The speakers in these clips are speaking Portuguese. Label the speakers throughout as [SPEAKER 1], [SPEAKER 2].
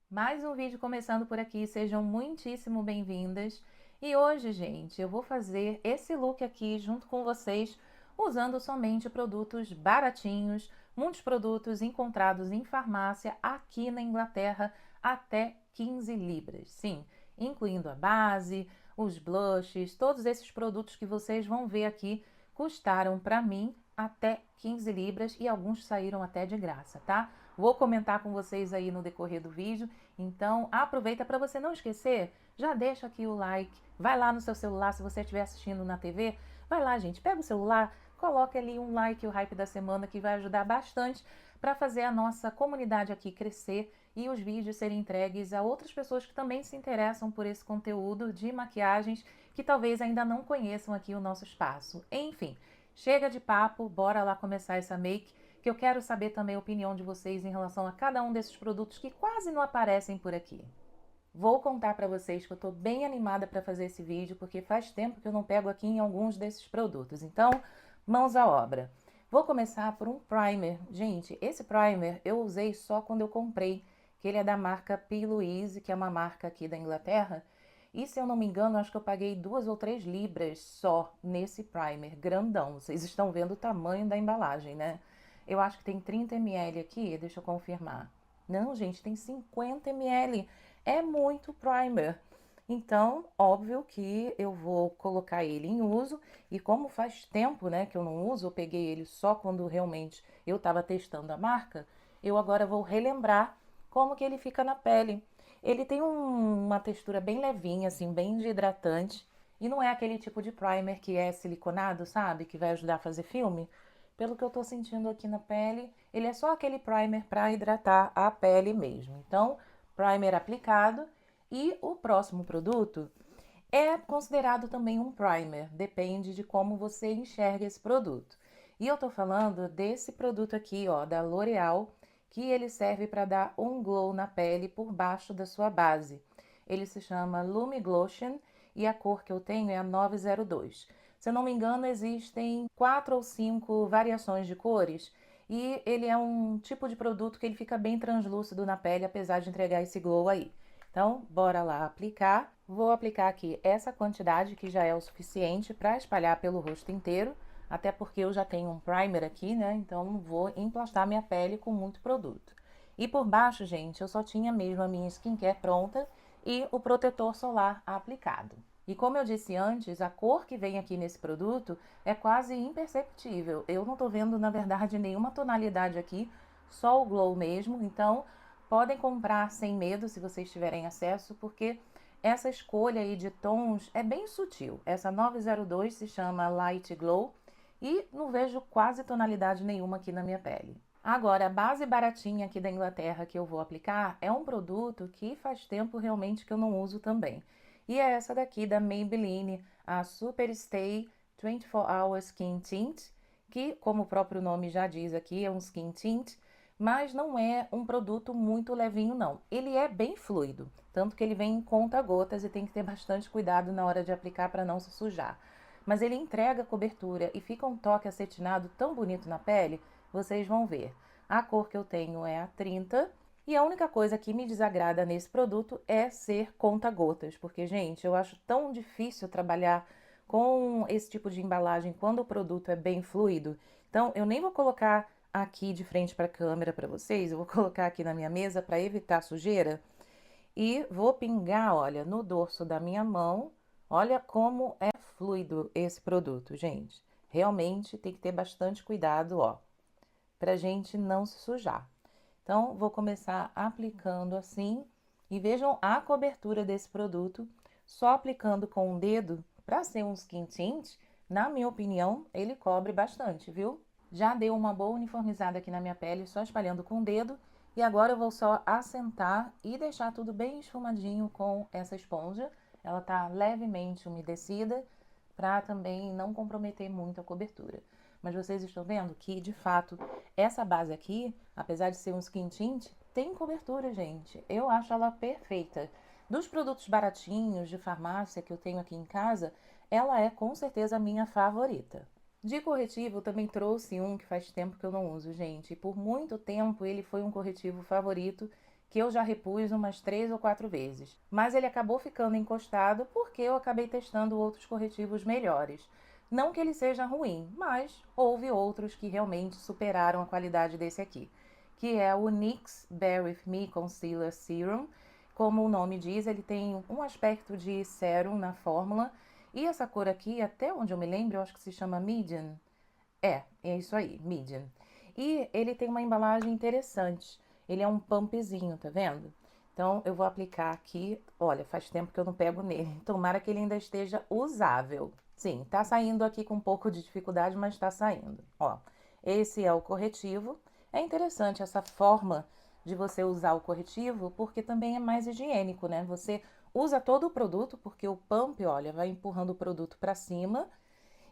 [SPEAKER 1] Mais um vídeo começando por aqui, sejam muitíssimo bem-vindas. E hoje, gente, eu vou fazer esse look aqui junto com vocês, usando somente produtos baratinhos, muitos produtos encontrados em farmácia aqui na Inglaterra, até 15 libras. Sim, incluindo a base, os blushes, todos esses produtos que vocês vão ver aqui custaram para mim até 15 libras e alguns saíram até de graça, tá? Vou comentar com vocês aí no decorrer do vídeo, então aproveita para você não esquecer, já deixa aqui o like, vai lá no seu celular, se você estiver assistindo na TV, vai lá, gente, pega o celular, coloca ali um like, o hype da semana, que vai ajudar bastante para fazer a nossa comunidade aqui crescer e os vídeos serem entregues a outras pessoas que também se interessam por esse conteúdo de maquiagens que talvez ainda não conheçam aqui o nosso espaço. Enfim, chega de papo, bora lá começar essa make, que eu quero saber também a opinião de vocês em relação a cada um desses produtos que quase não aparecem por aqui. Vou contar para vocês que eu estou bem animada para fazer esse vídeo, porque faz tempo que eu não pego aqui em alguns desses produtos. Então, mãos à obra. Vou começar por um primer. Gente, esse primer eu usei só quando eu comprei, que ele é da marca P. Louise, que é uma marca aqui da Inglaterra. E se eu não me engano, acho que eu paguei 2 ou 3 libras só nesse primer, grandão. Vocês estão vendo o tamanho da embalagem, né? Eu acho que tem 30 ml aqui, deixa eu confirmar. Não, gente, tem 50 ml. É muito primer. Então, óbvio que eu vou colocar ele em uso. E como faz tempo, né, que eu não uso, eu peguei ele só quando realmente eu estava testando a marca, eu agora vou relembrar como que ele fica na pele. Ele tem uma textura bem levinha, assim, bem de hidratante. E não é aquele tipo de primer que é siliconado, sabe? Que vai ajudar a fazer filme. Pelo que eu tô sentindo aqui na pele, ele é só aquele primer para hidratar a pele mesmo. Então, primer aplicado. E o próximo produto é considerado também um primer, depende de como você enxerga esse produto. E eu tô falando desse produto aqui, ó, da L'Oréal, que ele serve para dar um glow na pele por baixo da sua base. Ele se chama Lumi Glotion e a cor que eu tenho é a 902. Se eu não me engano, existem 4 ou 5 variações de cores e ele é um tipo de produto que ele fica bem translúcido na pele, apesar de entregar esse glow aí. Então, bora lá aplicar. Vou aplicar aqui essa quantidade que já é o suficiente para espalhar pelo rosto inteiro, até porque eu já tenho um primer aqui, né? Então, não vou emplastar minha pele com muito produto. E por baixo, gente, eu só tinha mesmo a minha skincare pronta e o protetor solar aplicado. E como eu disse antes, a cor que vem aqui nesse produto é quase imperceptível. Eu não tô vendo, na verdade, nenhuma tonalidade aqui, só o glow mesmo. Então, podem comprar sem medo se vocês tiverem acesso, porque essa escolha aí de tons é bem sutil. Essa 902 se chama Light Glow e não vejo quase tonalidade nenhuma aqui na minha pele. Agora, a base baratinha aqui da Inglaterra que eu vou aplicar é um produto que faz tempo realmente que eu não uso também. E é essa daqui da Maybelline, a Super Stay 24 Hour Skin Tint, que, como o próprio nome já diz aqui, é um skin tint, mas não é um produto muito levinho, não. Ele é bem fluido, tanto que ele vem em conta-gotas e tem que ter bastante cuidado na hora de aplicar para não se sujar. Mas ele entrega cobertura e fica um toque acetinado tão bonito na pele, vocês vão ver. A cor que eu tenho é a 30 e a única coisa que me desagrada nesse produto é ser conta-gotas, porque, gente, eu acho tão difícil trabalhar com esse tipo de embalagem quando o produto é bem fluido. Então, eu nem vou colocar aqui de frente para a câmera para vocês, eu vou colocar aqui na minha mesa para evitar sujeira e vou pingar, olha, no dorso da minha mão. Olha como é fluido esse produto, gente. Realmente tem que ter bastante cuidado, ó, pra gente não se sujar. Então, vou começar aplicando assim e vejam a cobertura desse produto, só aplicando com o dedo, para ser um skin tint, na minha opinião, ele cobre bastante, viu? Já deu uma boa uniformizada aqui na minha pele, só espalhando com o dedo. E agora eu vou só assentar e deixar tudo bem esfumadinho com essa esponja. Ela tá levemente umedecida para também não comprometer muito a cobertura. Mas vocês estão vendo que, de fato, essa base aqui, apesar de ser um skin tint, tem cobertura, gente. Eu acho ela perfeita. Dos produtos baratinhos de farmácia que eu tenho aqui em casa, ela é com certeza a minha favorita. De corretivo, eu também trouxe um que faz tempo que eu não uso, gente. E por muito tempo ele foi um corretivo favorito, que eu já repus umas 3 ou 4 vezes. Mas ele acabou ficando encostado porque eu acabei testando outros corretivos melhores. Não que ele seja ruim, mas houve outros que realmente superaram a qualidade desse aqui, que é o NYX Bare With Me Concealer Serum. Como o nome diz, ele tem um aspecto de sérum na fórmula. E essa cor aqui, até onde eu me lembro, eu acho que se chama Medium. É isso aí, Medium. E ele tem uma embalagem interessante. Ele é um pumpzinho, tá vendo? Então, eu vou aplicar aqui. Olha, faz tempo que eu não pego nele. Tomara que ele ainda esteja usável. Sim, tá saindo aqui com um pouco de dificuldade, mas tá saindo. Ó, esse é o corretivo. É interessante essa forma de você usar o corretivo, porque também é mais higiênico, né? Você usa todo o produto, porque o pump, olha, vai empurrando o produto para cima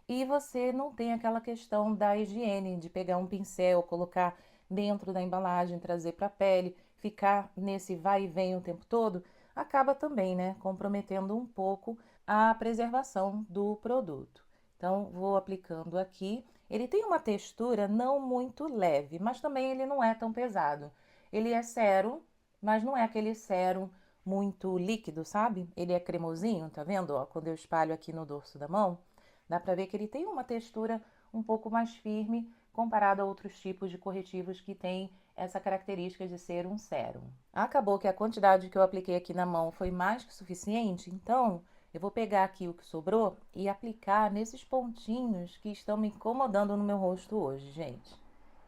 [SPEAKER 1] e você não tem aquela questão da higiene, de pegar um pincel, colocar dentro da embalagem, trazer para a pele, ficar nesse vai e vem o tempo todo, acaba também, né, comprometendo um pouco a preservação do produto. Então, vou aplicando aqui. Ele tem uma textura não muito leve, mas também ele não é tão pesado. Ele é sérum, mas não é aquele sérum muito líquido, sabe? Ele é cremosinho, tá vendo? Ó, quando eu espalho aqui no dorso da mão, dá para ver que ele tem uma textura um pouco mais firme comparado a outros tipos de corretivos que têm essa característica de ser um sérum. Acabou que a quantidade que eu apliquei aqui na mão foi mais que suficiente, então eu vou pegar aqui o que sobrou e aplicar nesses pontinhos que estão me incomodando no meu rosto hoje, gente.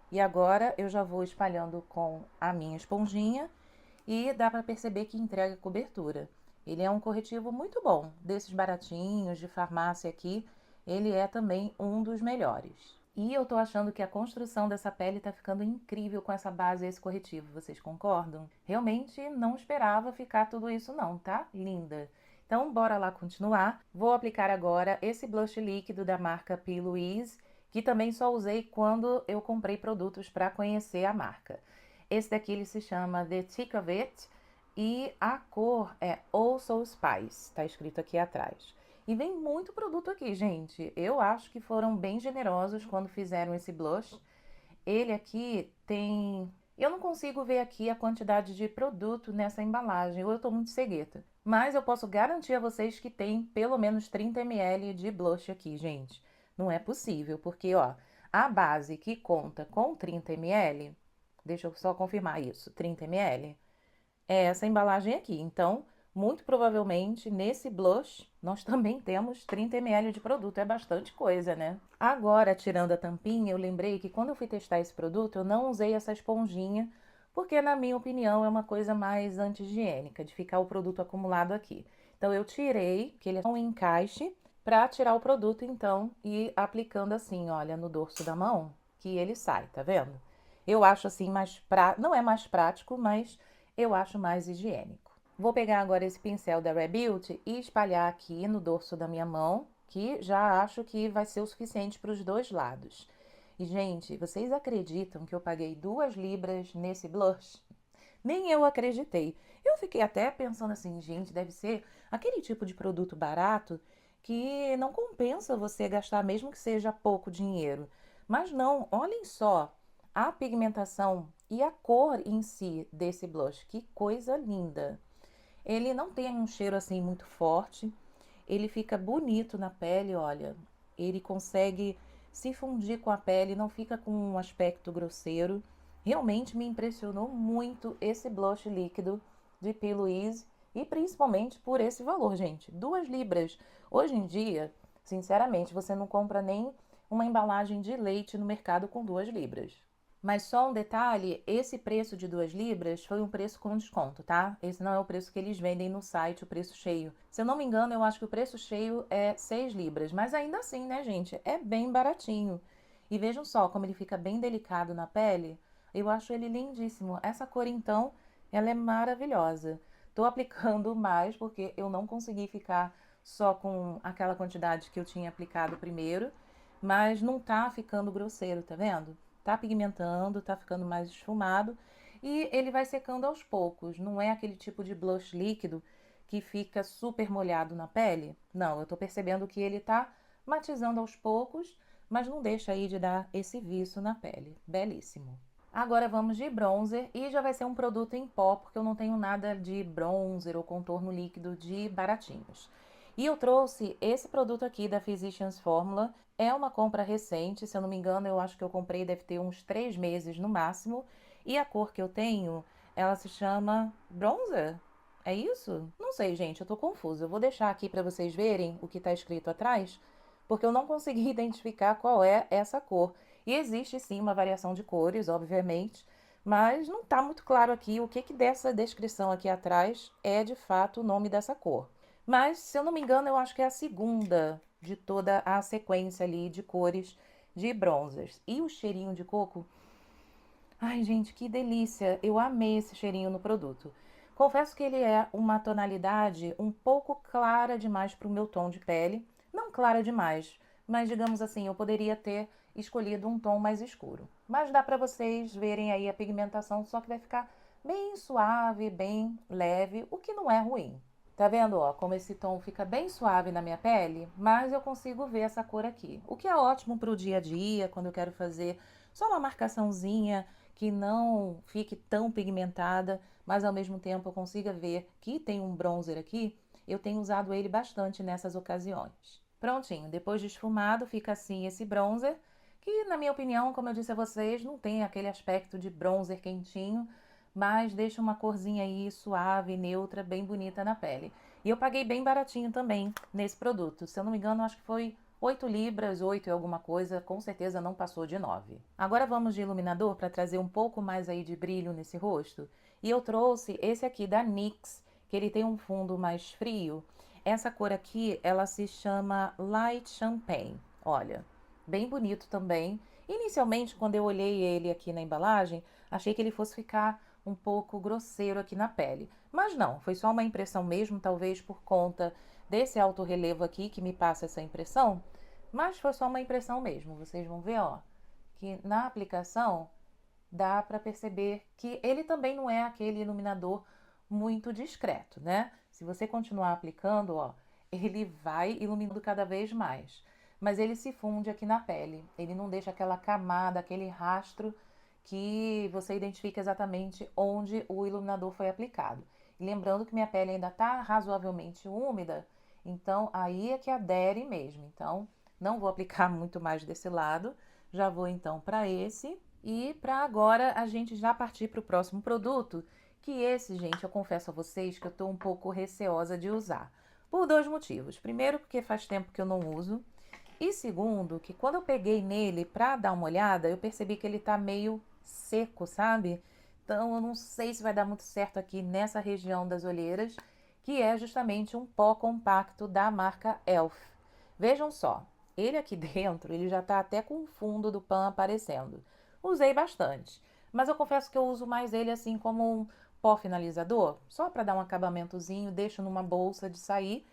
[SPEAKER 1] E agora eu já vou espalhando com a minha esponjinha e dá para perceber que entrega cobertura. Ele é um corretivo muito bom, desses baratinhos de farmácia aqui, ele é também um dos melhores. E eu tô achando que a construção dessa pele tá ficando incrível com essa base e esse corretivo, vocês concordam? Realmente não esperava ficar tudo isso não, tá? Linda! Então, bora lá continuar. Vou aplicar agora esse blush líquido da marca P. Louise, que também só usei quando eu comprei produtos para conhecer a marca. Esse daqui ele se chama The Thick of It e a cor é Oh So Spice, tá escrito aqui atrás. E vem muito produto aqui, gente. Eu acho que foram bem generosos quando fizeram esse blush. Ele aqui tem... Eu não consigo ver aqui a quantidade de produto nessa embalagem, ou eu tô muito cegueta. Mas eu posso garantir a vocês que tem pelo menos 30 ml de blush aqui, gente. Não é possível, porque, ó, a base que conta com 30 ml, deixa eu só confirmar isso, 30 ml, é essa embalagem aqui. Então, muito provavelmente, nesse blush, nós também temos 30 ml de produto. É bastante coisa, né? Agora, tirando a tampinha, eu lembrei que quando eu fui testar esse produto, eu não usei essa esponjinha, porque, na minha opinião, é uma coisa mais anti-higiênica, de ficar o produto acumulado aqui. Então, eu tirei, que ele é um encaixe, para tirar o produto, então, e aplicando assim, olha, no dorso da mão, que ele sai, tá vendo? Eu acho assim não é mais prático, mas eu acho mais higiênico. Vou pegar agora esse pincel da Rare Beauty e espalhar aqui no dorso da minha mão, que já acho que vai ser o suficiente para os dois lados. E, gente, vocês acreditam que eu paguei 2 libras nesse blush? Nem eu acreditei. Eu fiquei até pensando assim, gente, deve ser aquele tipo de produto barato que não compensa você gastar, mesmo que seja pouco dinheiro. Mas não, olhem só a pigmentação e a cor em si desse blush. Que coisa linda! Ele não tem um cheiro assim muito forte, ele fica bonito na pele, olha. Ele consegue se fundir com a pele, não fica com um aspecto grosseiro. Realmente me impressionou muito esse blush líquido de P. Louise e principalmente por esse valor, gente. 2 libras. Hoje em dia, sinceramente, você não compra nem uma embalagem de leite no mercado com 2 libras. Mas só um detalhe, esse preço de 2 libras foi um preço com desconto, tá? Esse não é o preço que eles vendem no site, o preço cheio. Se eu não me engano, eu acho que o preço cheio é 6 libras, mas ainda assim, né, gente, é bem baratinho. E vejam só como ele fica bem delicado na pele. Eu acho ele lindíssimo. Essa cor, então, ela é maravilhosa. Tô aplicando mais porque eu não consegui ficar só com aquela quantidade que eu tinha aplicado primeiro, mas não tá ficando grosseiro, tá vendo? Tá pigmentando, tá ficando mais esfumado e ele vai secando aos poucos. Não é aquele tipo de blush líquido que fica super molhado na pele. Não, eu tô percebendo que ele tá matizando aos poucos, mas não deixa aí de dar esse viço na pele. Belíssimo. Agora vamos de bronzer e já vai ser um produto em pó, porque eu não tenho nada de bronzer ou contorno líquido de baratinhos. E eu trouxe esse produto aqui da Physicians Formula. É uma compra recente, se eu não me engano, eu acho que eu comprei deve ter uns 3 meses no máximo. E a cor que eu tenho, ela se chama bronzer. É isso? Não sei, gente, eu tô confusa. Eu vou deixar aqui para vocês verem o que tá escrito atrás, porque eu não consegui identificar qual é essa cor. E existe sim uma variação de cores, obviamente, mas não está muito claro aqui o que que dessa descrição aqui atrás é de fato o nome dessa cor. Mas, se eu não me engano, eu acho que é a segunda de toda a sequência ali de cores de bronzers. E o cheirinho de coco, ai gente, que delícia! Eu amei esse cheirinho no produto. Confesso que ele é uma tonalidade um pouco clara demais para o meu tom de pele. Não clara demais, mas digamos assim, eu poderia ter escolhido um tom mais escuro. Mas dá para vocês verem aí a pigmentação, só que vai ficar bem suave, bem leve, o que não é ruim. Tá vendo, ó, como esse tom fica bem suave na minha pele, mas eu consigo ver essa cor aqui. O que é ótimo para o dia a dia, quando eu quero fazer só uma marcaçãozinha que não fique tão pigmentada, mas ao mesmo tempo eu consiga ver que tem um bronzer aqui. Eu tenho usado ele bastante nessas ocasiões. Prontinho, depois de esfumado, fica assim esse bronzer, que na minha opinião, como eu disse a vocês, não tem aquele aspecto de bronzer quentinho, mas deixa uma corzinha aí suave, neutra, bem bonita na pele. E eu paguei bem baratinho também nesse produto. Se eu não me engano, acho que foi 8 libras, 8 e alguma coisa, com certeza não passou de 9. Agora vamos de iluminador para trazer um pouco mais aí de brilho nesse rosto. E eu trouxe esse aqui da NYX, que ele tem um fundo mais frio. Essa cor aqui, ela se chama Light Champagne. Olha, bem bonito também. Inicialmente, quando eu olhei ele aqui na embalagem, achei que ele fosse ficar um pouco grosseiro aqui na pele. Mas não, foi só uma impressão mesmo, talvez por conta desse alto relevo aqui que me passa essa impressão. Mas foi só uma impressão mesmo. Vocês vão ver, ó, que na aplicação dá para perceber que ele também não é aquele iluminador muito discreto, né? Se você continuar aplicando, ó, ele vai iluminando cada vez mais. Mas ele se funde aqui na pele. Ele não deixa aquela camada, aquele rastro que você identifica exatamente onde o iluminador foi aplicado. E lembrando que minha pele ainda está razoavelmente úmida, então aí é que adere mesmo. Então não vou aplicar muito mais desse lado, já vou então para esse. E para agora a gente já partir para o próximo produto, que esse, gente, eu confesso a vocês que eu estou um pouco receosa de usar. Por dois motivos. Primeiro, porque faz tempo que eu não uso. E segundo, que quando eu peguei nele para dar uma olhada, eu percebi que ele tá meio seco, sabe? Então eu não sei se vai dar muito certo aqui nessa região das olheiras, que é justamente um pó compacto da marca Elf. Vejam só, ele aqui dentro, ele já tá até com o fundo do pan aparecendo. Usei bastante, mas eu confesso que eu uso mais ele assim como um pó finalizador, só para dar um acabamentozinho, deixo numa bolsa de sair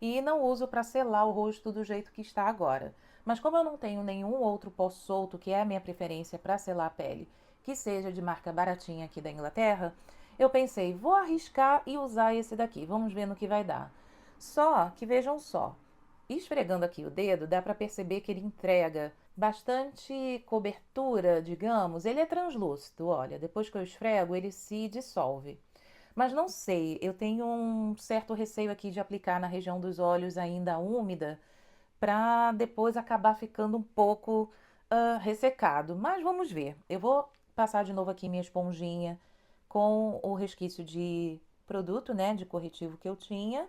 [SPEAKER 1] e não uso para selar o rosto do jeito que está agora. Mas como eu não tenho nenhum outro pó solto, que é a minha preferência para selar a pele, que seja de marca baratinha aqui da Inglaterra, eu pensei, vou arriscar e usar esse daqui, vamos ver no que vai dar. Só que vejam só, esfregando aqui o dedo, dá para perceber que ele entrega bastante cobertura, digamos. Ele é translúcido, olha, depois que eu esfrego, ele se dissolve. Mas não sei, eu tenho um certo receio aqui de aplicar na região dos olhos ainda úmida, para depois acabar ficando um pouco ressecado. Mas vamos ver. Eu vou passar de novo aqui minha esponjinha com o resquício de produto, né, de corretivo que eu tinha.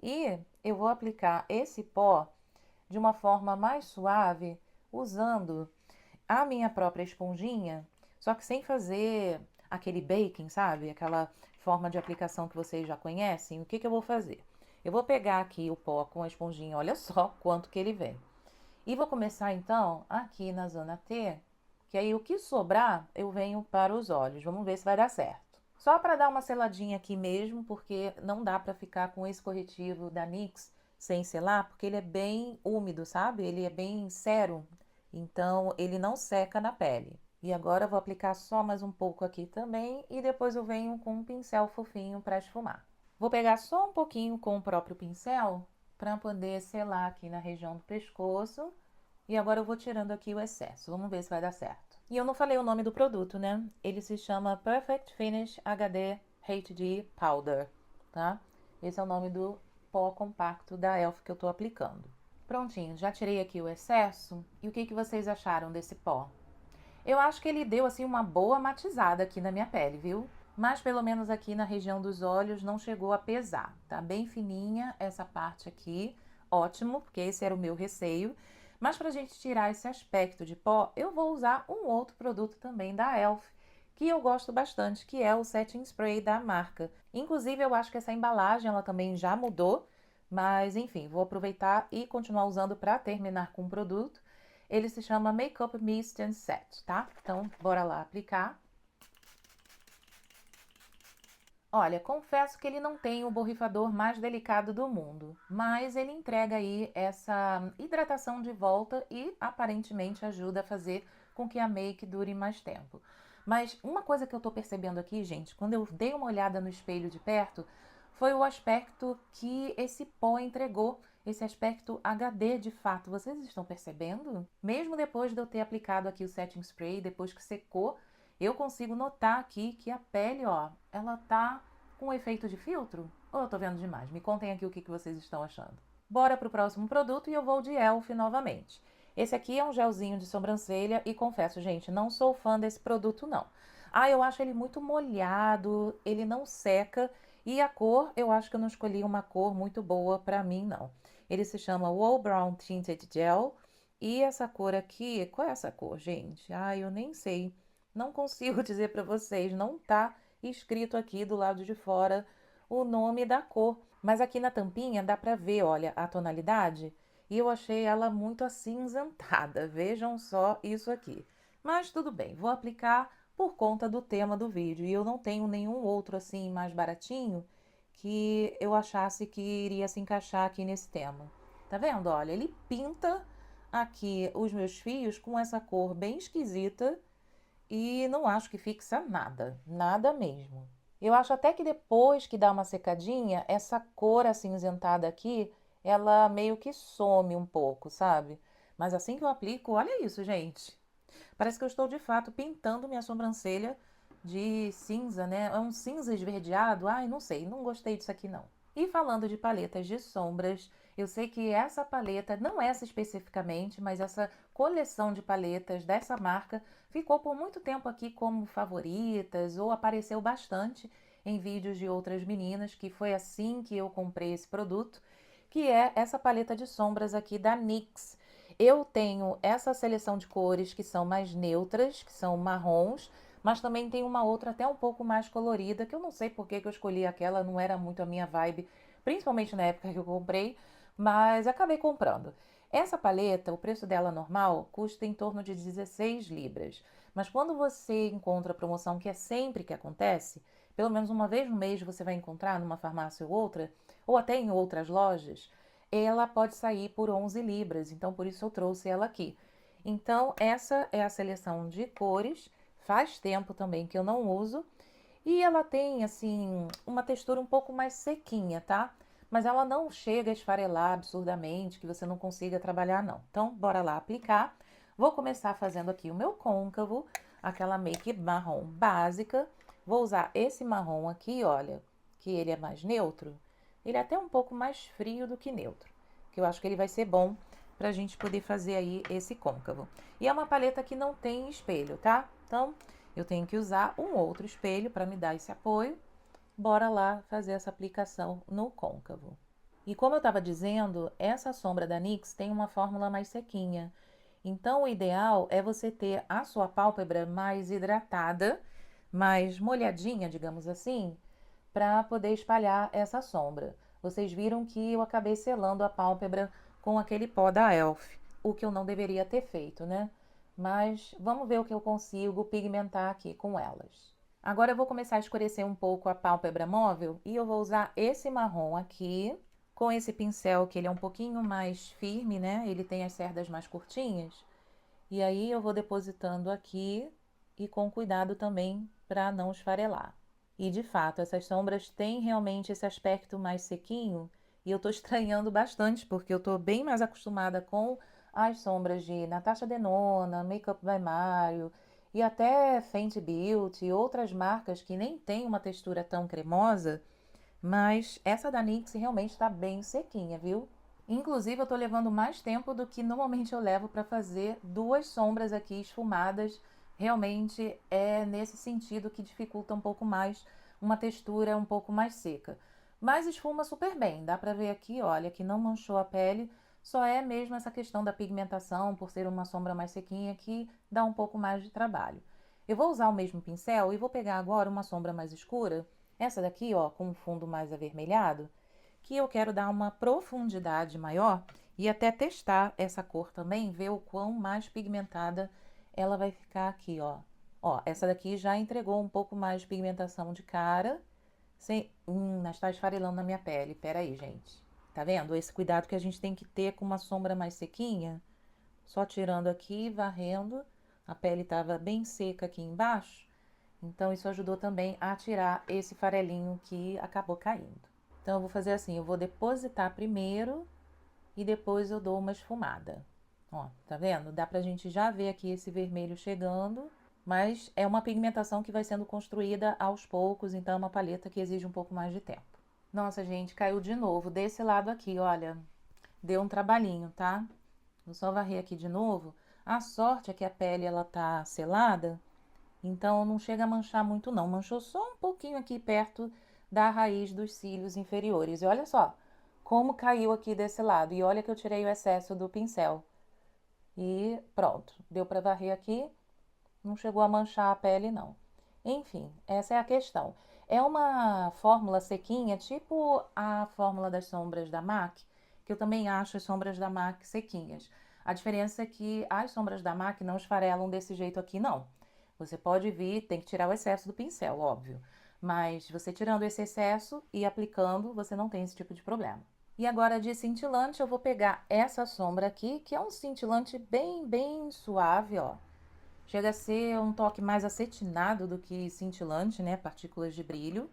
[SPEAKER 1] E eu vou aplicar esse pó de uma forma mais suave, usando a minha própria esponjinha, só que sem fazer aquele baking, sabe? Aquela forma de aplicação que vocês já conhecem. O que que eu vou fazer? Eu vou pegar aqui o pó com a esponjinha, olha só quanto que ele vem. E vou começar então aqui na zona T, que aí o que sobrar eu venho para os olhos. Vamos ver se vai dar certo. Só para dar uma seladinha aqui mesmo, porque não dá para ficar com esse corretivo da NYX sem selar, porque ele é bem úmido, sabe? Ele é bem sérum, então ele não seca na pele. E agora eu vou aplicar só mais um pouco aqui também e depois eu venho com um pincel fofinho para esfumar. Vou pegar só um pouquinho com o próprio pincel para poder selar aqui na região do pescoço. E agora eu vou tirando aqui o excesso. Vamos ver se vai dar certo. E eu não falei o nome do produto, né? Ele se chama Perfect Finish HD HD Powder, tá? Esse é o nome do pó compacto da Elf que eu tô aplicando. Prontinho, já tirei aqui o excesso. E o que vocês acharam desse pó? Eu acho que ele deu assim uma boa matizada aqui na minha pele, viu? Mas pelo menos aqui na região dos olhos não chegou a pesar. Tá bem fininha essa parte aqui. Ótimo, porque esse era o meu receio. Mas para a gente tirar esse aspecto de pó, eu vou usar um outro produto também da Elf, que eu gosto bastante, que é o Setting Spray da marca. Inclusive, eu acho que essa embalagem ela também já mudou, mas enfim, vou aproveitar e continuar usando para terminar com o produto. Ele se chama Makeup Mist and Set, tá? Então, bora lá aplicar. Olha, confesso que ele não tem o borrifador mais delicado do mundo, mas ele entrega aí essa hidratação de volta e aparentemente ajuda a fazer com que a make dure mais tempo. Mas uma coisa que eu tô percebendo aqui, gente, quando eu dei uma olhada no espelho de perto, foi o aspecto que esse pó entregou, esse aspecto HD de fato. Vocês estão percebendo? Mesmo depois de eu ter aplicado aqui o setting spray, depois que secou, eu consigo notar aqui que a pele, ó, ela tá com efeito de filtro? Ou eu tô vendo demais? Me contem aqui o que vocês estão achando. Bora pro próximo produto e eu vou de Elf novamente. Esse aqui é um gelzinho de sobrancelha e confesso, gente, não sou fã desse produto não. Ah, eu acho ele muito molhado, ele não seca e a cor, eu acho que eu não escolhi uma cor muito boa pra mim não. Ele se chama Wall Brown Tinted Gel e essa cor aqui, qual é essa cor, gente? Ah, eu nem sei. Não consigo dizer pra vocês, não tá escrito aqui do lado de fora o nome da cor. Mas aqui na tampinha dá pra ver, olha, a tonalidade. E eu achei ela muito acinzentada. Vejam só isso aqui. Mas tudo bem, vou aplicar por conta do tema do vídeo. E eu não tenho nenhum outro assim mais baratinho que eu achasse que iria se encaixar aqui nesse tema. Tá vendo? Olha, ele pinta aqui os meus fios com essa cor bem esquisita e não acho que fixa nada, nada mesmo. Eu acho até que depois que dá uma secadinha, essa cor acinzentada aqui, ela meio que some um pouco, sabe? Mas assim que eu aplico, olha isso, gente. Parece que eu estou de fato pintando minha sobrancelha de cinza, né? É um cinza esverdeado. Ai, não sei, não gostei disso aqui não. E falando de paletas de sombras, eu sei que essa paleta, não essa especificamente, mas essa coleção de paletas dessa marca ficou por muito tempo aqui como favoritas ou apareceu bastante em vídeos de outras meninas, que foi assim que eu comprei esse produto, que é essa paleta de sombras aqui da NYX. Eu tenho essa seleção de cores que são mais neutras, que são marrons, mas também tem uma outra até um pouco mais colorida, que eu não sei por que eu escolhi aquela, não era muito a minha vibe, principalmente na época que eu comprei, mas acabei comprando. Essa paleta, o preço dela normal, custa em torno de 16 libras. Mas quando você encontra a promoção, que é sempre que acontece, pelo menos uma vez no mês você vai encontrar numa farmácia ou outra, ou até em outras lojas, ela pode sair por 11 libras, então por isso eu trouxe ela aqui. Então, essa é a seleção de cores, faz tempo também que eu não uso, e ela tem, assim, uma textura um pouco mais sequinha, tá? Mas ela não chega a esfarelar absurdamente, que você não consiga trabalhar, não. Então, bora lá aplicar. Vou começar fazendo aqui o meu côncavo, aquela make marrom básica. Vou usar esse marrom aqui, olha, que ele é mais neutro. Ele é até um pouco mais frio do que neutro, que eu acho que ele vai ser bom pra gente poder fazer aí esse côncavo. E é uma paleta que não tem espelho, tá? Então, eu tenho que usar um outro espelho para me dar esse apoio. Bora lá fazer essa aplicação no côncavo. E como eu estava dizendo, essa sombra da NYX tem uma fórmula mais sequinha. Então, o ideal é você ter a sua pálpebra mais hidratada, mais molhadinha, digamos assim, para poder espalhar essa sombra. Vocês viram que eu acabei selando a pálpebra com aquele pó da Elf, o que eu não deveria ter feito, né? Mas vamos ver o que eu consigo pigmentar aqui com elas. Agora eu vou começar a escurecer um pouco a pálpebra móvel e eu vou usar esse marrom aqui com esse pincel que ele é um pouquinho mais firme, né? Ele tem as cerdas mais curtinhas. E aí eu vou depositando aqui e com cuidado também para não esfarelar. E de fato, essas sombras têm realmente esse aspecto mais sequinho e eu tô estranhando bastante porque eu tô bem mais acostumada com as sombras de Natasha Denona, Makeup by Mario E até Fenty Beauty e outras marcas que nem tem uma textura tão cremosa, mas essa da NYX realmente está bem sequinha, viu? Inclusive, eu tô levando mais tempo do que normalmente eu levo para fazer duas sombras aqui esfumadas. Realmente é nesse sentido que dificulta um pouco mais uma textura um pouco mais seca. Mas esfuma super bem, dá pra ver aqui, olha, que não manchou a pele. Só é mesmo essa questão da pigmentação, por ser uma sombra mais sequinha, que dá um pouco mais de trabalho. Eu vou usar o mesmo pincel e vou pegar agora uma sombra mais escura. Essa daqui, ó, com um fundo mais avermelhado, que eu quero dar uma profundidade maior e até testar essa cor também, ver o quão mais pigmentada ela vai ficar aqui, ó. Ó, essa daqui já entregou um pouco mais de pigmentação de cara, sem... mas tá esfarelando na minha pele, pera aí, gente. Tá vendo? Esse cuidado que a gente tem que ter com uma sombra mais sequinha, só tirando aqui, varrendo, a pele tava bem seca aqui embaixo, então isso ajudou também a tirar esse farelinho que acabou caindo. Então eu vou fazer assim, eu vou depositar primeiro e depois eu dou uma esfumada. Ó, tá vendo? Dá pra gente já ver aqui esse vermelho chegando, mas é uma pigmentação que vai sendo construída aos poucos, então é uma paleta que exige um pouco mais de tempo. Nossa, gente, caiu de novo desse lado aqui, olha. Deu um trabalhinho, tá? Vou só varrer aqui de novo. A sorte é que a pele ela tá selada, então não chega a manchar muito não. Manchou só um pouquinho aqui perto da raiz dos cílios inferiores. E olha só como caiu aqui desse lado. E olha que eu tirei o excesso do pincel. E pronto, deu para varrer aqui. Não chegou a manchar a pele não. Enfim, essa é a questão. É uma fórmula sequinha, tipo a fórmula das sombras da MAC, que eu também acho as sombras da MAC sequinhas. A diferença é que as sombras da MAC não esfarelam desse jeito aqui, não. Você pode vir, tem que tirar o excesso do pincel, óbvio. Mas você tirando esse excesso e aplicando, você não tem esse tipo de problema. E agora de cintilante, eu vou pegar essa sombra aqui, que é um cintilante bem suave, ó. Chega a ser um toque mais acetinado do que cintilante, né? Partículas de brilho.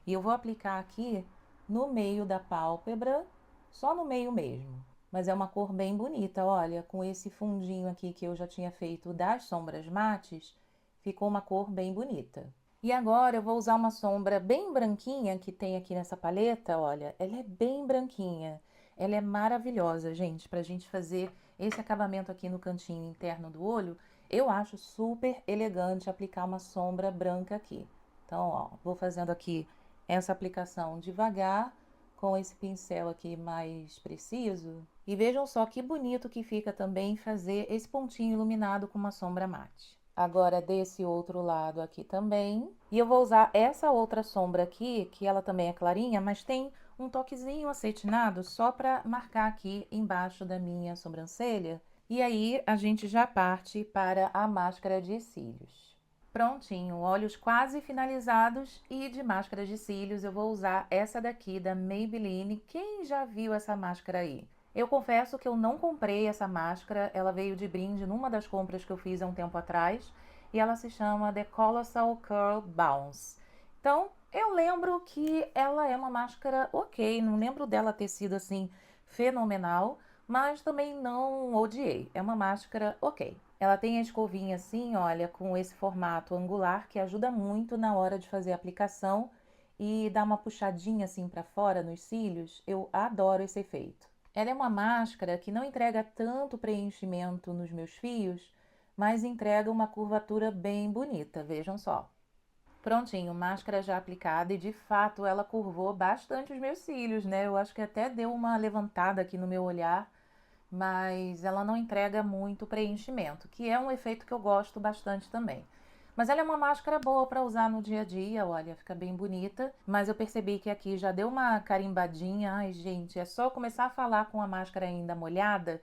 [SPEAKER 1] E eu vou aplicar aqui no meio da pálpebra, só no meio mesmo. Mas é uma cor bem bonita, olha, com esse fundinho aqui que eu já tinha feito das sombras mates, ficou uma cor bem bonita. E agora eu vou usar uma sombra bem branquinha que tem aqui nessa paleta, olha, ela é bem branquinha. Ela é maravilhosa, gente, pra gente fazer esse acabamento aqui no cantinho interno do olho. Eu acho super elegante aplicar uma sombra branca aqui. Então, ó, vou fazendo aqui essa aplicação devagar, com esse pincel aqui mais preciso. E vejam só que bonito que fica também fazer esse pontinho iluminado com uma sombra mate. Agora desse outro lado aqui também. E eu vou usar essa outra sombra aqui, que ela também é clarinha, mas tem um toquezinho acetinado só para marcar aqui embaixo da minha sobrancelha. E aí a gente já parte para a máscara de cílios. Prontinho, olhos quase finalizados e de máscara de cílios eu vou usar essa daqui da Maybelline. Quem já viu essa máscara aí? Eu confesso que eu não comprei essa máscara, ela veio de brinde numa das compras que eu fiz há um tempo atrás e ela se chama The Colossal Curl Bounce. Então, eu lembro que ela é uma máscara ok, não lembro dela ter sido assim fenomenal, mas também não odiei, é uma máscara ok. Ela tem a escovinha assim, olha, com esse formato angular que ajuda muito na hora de fazer a aplicação e dá uma puxadinha assim para fora nos cílios. Eu adoro esse efeito. Ela é uma máscara que não entrega tanto preenchimento nos meus fios, mas entrega uma curvatura bem bonita, vejam só. Prontinho, máscara já aplicada e de fato ela curvou bastante os meus cílios, né? Eu acho que até deu uma levantada aqui no meu olhar, mas ela não entrega muito preenchimento, que é um efeito que eu gosto bastante também. Mas ela é uma máscara boa para usar no dia a dia, olha, fica bem bonita. Mas eu percebi que aqui já deu uma carimbadinha. Ai, gente, é só começar a falar com a máscara ainda molhada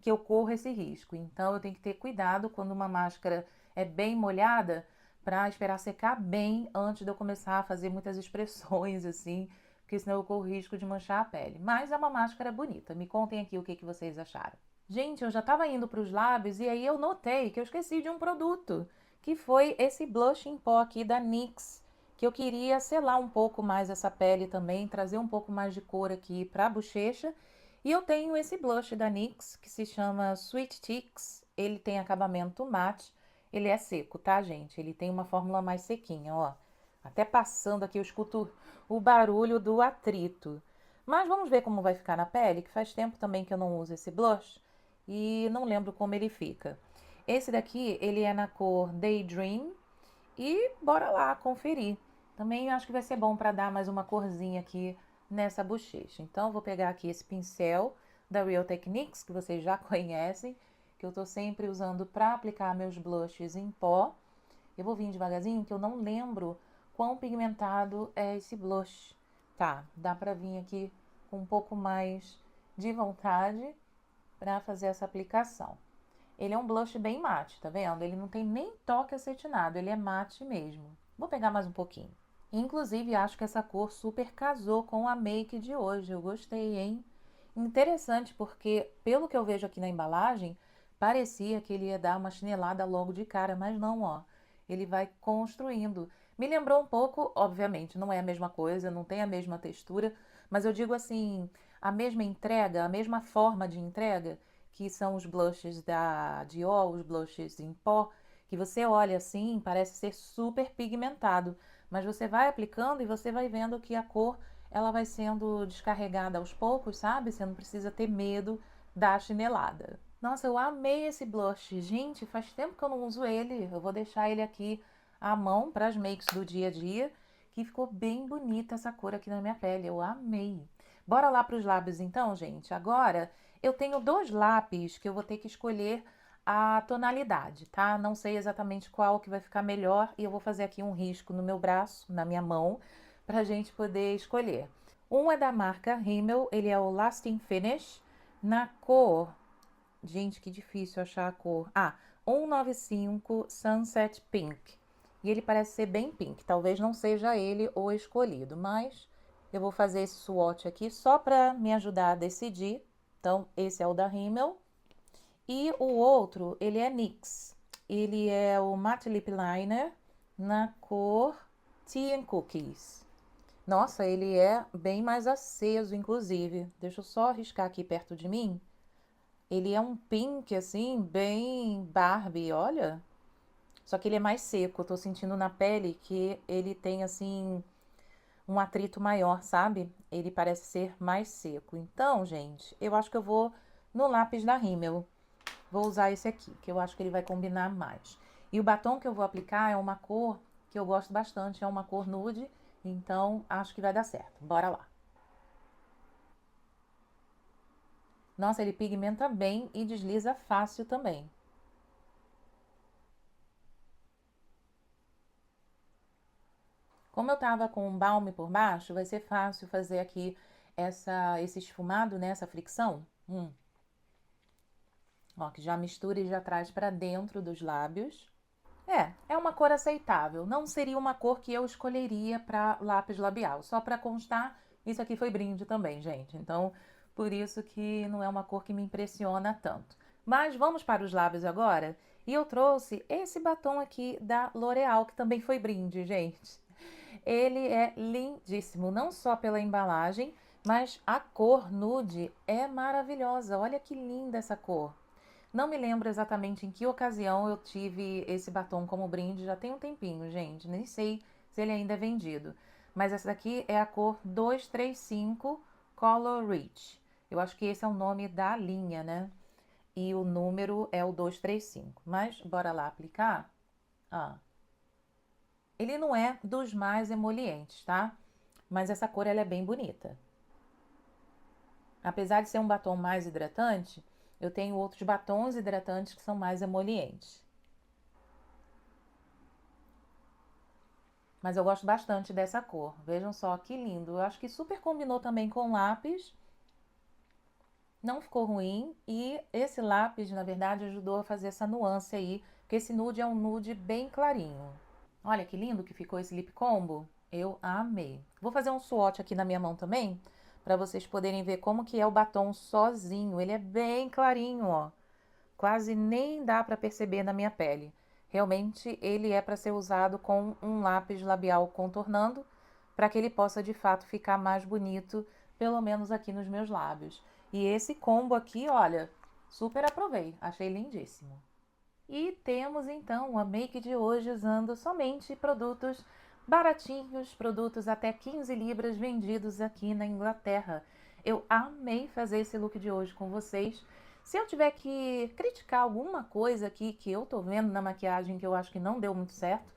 [SPEAKER 1] que eu corro esse risco. Então eu tenho que ter cuidado quando uma máscara é bem molhada para esperar secar bem antes de eu começar a fazer muitas expressões assim, porque senão eu corro risco de manchar a pele. Mas é uma máscara bonita. Me contem aqui o que vocês acharam. Gente, eu já estava indo para os lábios e aí eu notei que eu esqueci de um produto, que foi esse blush em pó aqui da NYX, que eu queria selar um pouco mais essa pele também, trazer um pouco mais de cor aqui para a bochecha. E eu tenho esse blush da NYX, que se chama Sweet Cheeks, ele tem acabamento mate. ele é seco, tá, gente? Ele tem uma fórmula mais sequinha, ó. Até passando aqui eu escuto o barulho do atrito. Mas vamos ver como vai ficar na pele, que faz tempo também que eu não uso esse blush e não lembro como ele fica. Esse daqui, ele é na cor Daydream e bora lá conferir. Também acho que vai ser bom para dar mais uma corzinha aqui nessa bochecha. Então, vou pegar aqui esse pincel da Real Techniques, que vocês já conhecem, que eu tô sempre usando para aplicar meus blushes em pó. Eu vou vir devagarzinho, que eu não lembro quão pigmentado é esse blush. Tá, dá pra vir aqui com um pouco mais de vontade para fazer essa aplicação. Ele é um blush bem mate, tá vendo? Ele não tem nem toque acetinado, ele é mate mesmo. Vou pegar mais um pouquinho. Inclusive, acho que essa cor super casou com a make de hoje. Eu gostei, hein? Interessante porque, pelo que eu vejo aqui na embalagem, parecia que ele ia dar uma chinelada logo de cara, mas não, ó. Ele vai construindo. Me lembrou um pouco, obviamente, não é a mesma coisa, não tem a mesma textura, mas eu digo assim, a mesma entrega, a mesma forma de entrega, que são os blushes da Dior, os blushes em pó, que você olha assim, parece ser super pigmentado, mas você vai aplicando e você vai vendo que a cor ela vai sendo descarregada aos poucos, sabe? Você não precisa ter medo da chinelada. Nossa, eu amei esse blush. Gente, faz tempo que eu não uso ele. Eu vou deixar ele aqui à mão para as makes do dia a dia, que ficou bem bonita essa cor aqui na minha pele. Eu amei. Bora lá para os lábios então, gente. Agora eu tenho dois lápis que eu vou ter que escolher a tonalidade, tá? Não sei exatamente qual que vai ficar melhor e eu vou fazer aqui um risco no meu braço, na minha mão, para a gente poder escolher. Um é da marca Rimmel, ele é o Lasting Finish, na cor... Gente, que difícil achar a cor. 195 Sunset Pink. E ele parece ser bem pink. Talvez não seja ele o escolhido, mas eu vou fazer esse swatch aqui só para me ajudar a decidir. Então, esse é o da Rimmel. E o outro, ele é NYX. Ele é o Matte Lip Liner na cor Tea and Cookies. Nossa, ele é bem mais aceso, inclusive. Deixa eu só arriscar aqui perto de mim. Ele é um pink, assim, bem Barbie, olha. Só que ele é mais seco. Eu tô sentindo na pele que ele tem, assim, um atrito maior, sabe? Ele parece ser mais seco. Então, gente, eu acho que eu vou no lápis da Rimmel. Vou usar esse aqui, que eu acho que ele vai combinar mais. E o batom que eu vou aplicar é uma cor que eu gosto bastante, é uma cor nude. Então, acho que vai dar certo. Bora lá. Nossa, ele pigmenta bem e desliza fácil também. Como eu tava com um balme por baixo, vai ser fácil fazer aqui esse esfumado, né? Essa fricção. Ó, que já mistura e já traz pra dentro dos lábios. É uma cor aceitável. Não seria uma cor que eu escolheria para lápis labial. Só para constar, isso aqui foi brinde também, gente. Então, por isso que não é uma cor que me impressiona tanto. Mas vamos para os lábios agora. E eu trouxe esse batom aqui da L'Oréal, que também foi brinde, gente. Ele é lindíssimo, não só pela embalagem, mas a cor nude é maravilhosa. Olha que linda essa cor. Não me lembro exatamente em que ocasião eu tive esse batom como brinde, já tem um tempinho, gente. Nem sei se ele ainda é vendido. Mas essa daqui é a cor 235 Color Rich. Eu acho que esse é o nome da linha, né? E o número é o 235. Mas bora lá aplicar. Ele não é dos mais emolientes, tá? Mas essa cor ela é bem bonita. Apesar de ser um batom mais hidratante, eu tenho outros batons hidratantes que são mais emolientes. Mas eu gosto bastante dessa cor. Vejam só que lindo. Eu acho que super combinou também com lápis. Não ficou ruim. E esse lápis, na verdade, ajudou a fazer essa nuance aí. Porque esse nude é um nude bem clarinho. Olha que lindo que ficou esse lip combo. Eu amei. Vou fazer um swatch aqui na minha mão também, para vocês poderem ver como que é o batom sozinho. Ele é bem clarinho, ó. Quase nem dá para perceber na minha pele. Realmente ele é para ser usado com um lápis labial contornando, para que ele possa de fato ficar mais bonito, pelo menos aqui nos meus lábios. E esse combo aqui, olha, super aprovei, achei lindíssimo. E temos então a make de hoje usando somente produtos baratinhos, produtos até 15 libras vendidos aqui na Inglaterra. Eu amei fazer esse look de hoje com vocês. Se eu tiver que criticar alguma coisa aqui que eu tô vendo na maquiagem que eu acho que não deu muito certo,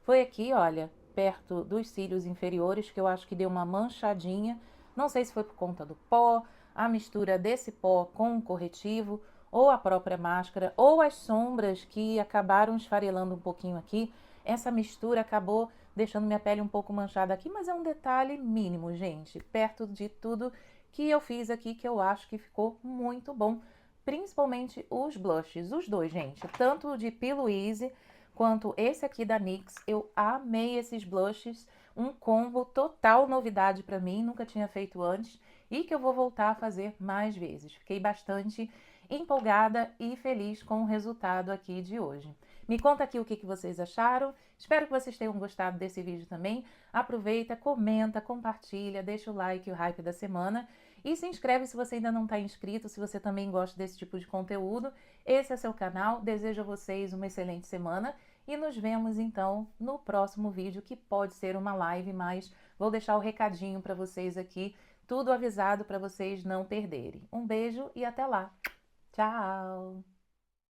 [SPEAKER 1] foi aqui, olha, perto dos cílios inferiores, que eu acho que deu uma manchadinha. Não sei se foi por conta do pó, a mistura desse pó com o corretivo, ou a própria máscara, ou as sombras que acabaram esfarelando um pouquinho aqui. Essa mistura acabou deixando minha pele um pouco manchada aqui, mas é um detalhe mínimo, gente, perto de tudo que eu fiz aqui, que eu acho que ficou muito bom. Principalmente os blushes, os dois, gente, tanto o de P. Louise quanto esse aqui da NYX. Eu amei esses blushes, um combo total novidade para mim, nunca tinha feito antes e que eu vou voltar a fazer mais vezes. Fiquei bastante empolgada e feliz com o resultado aqui de hoje. Me conta aqui o que vocês acharam. Espero que vocês tenham gostado desse vídeo também. Aproveita, comenta, compartilha, deixa o like e o hype da semana. E se inscreve se você ainda não está inscrito, se você também gosta desse tipo de conteúdo. Esse é seu canal. Desejo a vocês uma excelente semana. E nos vemos então no próximo vídeo, que pode ser uma live, mas vou deixar o recadinho para vocês aqui, tudo avisado para vocês não perderem. Um beijo e até lá! Tchau!